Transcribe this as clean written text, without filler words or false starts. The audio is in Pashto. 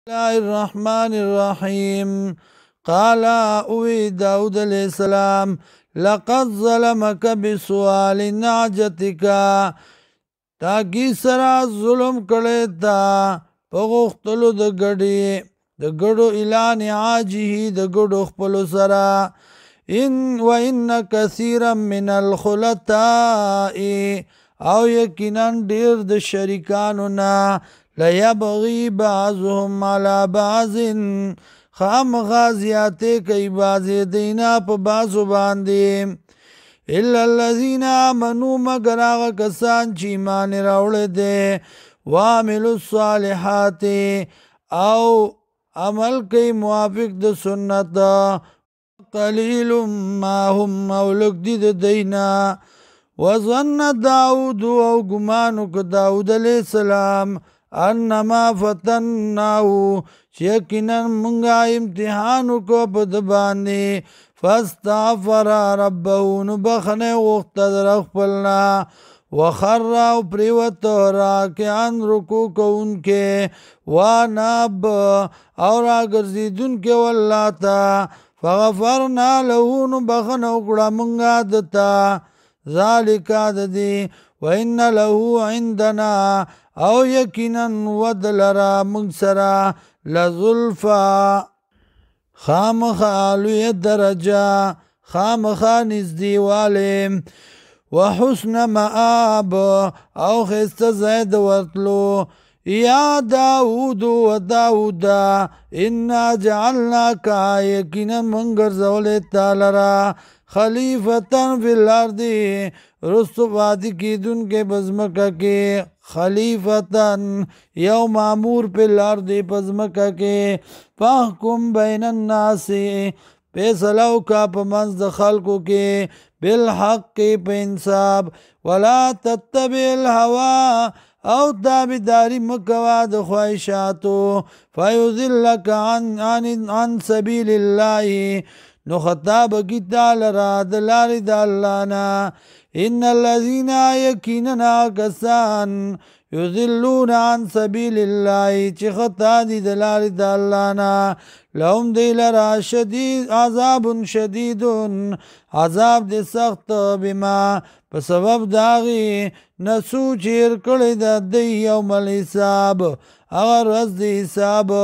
الله الرحمن الرحيم قال اوي داود عليه السلام لقد ظلمك بسؤال نعجتك تاکی سرا ظلم کړی تا په غوښتلو د ګډو اعلان عاجه د ګډو خپلو سره وان كثيرا من الخلطاء او یقینا ډیر د شریکانو نه لیبغي بعضهم على بعض خامخا زیاتې کوي بعضې دینا په بعضو باندې الا الذين آمنوا مگر هغه کسان چې ایمان یې راوړی دی وعملوا الصالحات او عمل کوي موافق د سنت قلیل ما هم او لږ دي د دینا وظن داود او ګمانو که داود علیه السلام انما فتناه چې یقینا مونږه امتحان وکړو په ده باندې فاستغفر ربه نو بخنه وغوښته در خپلنا وخر او پریوته راکعا رکوع کوونکې واناب او راګرځېدونکې والله ته فغفرنا له نو بخنه وکړه مونږه دته ذالک د دې وان له عندنا او یقینا ودلرا موږ سره لزلفا خامخا لوی درجه خامخا نزدیواله وحسن مآب او خسته زید ورتلو یا داود و داودا انا جعلناک یقینا من ګرځولې تعالی را خلیفتن فی الارض رستو پاتې کیدونکې بزمکه کې خلیفتن یو مامور په الارض پزمکه کې فاحکم بین الناس فیصله وکړه په منځ د خلکو کې بالحق په انصاف ولا تتبع الهوا او تابعداري مکوه د خواهشاتو فیضلک عن سبیل الله نو خطاب کی تعالی را د لارې د الله نه ان الذين یقینا کسان یضلون عن سبیل الله چې خطا دي د لارې د الله نه لهم دی لرا شدید عذاب شدید عذاب د سخت بما په سبب داغي نسو چیر کړی د یوم الحساب هغه ورځ د حساب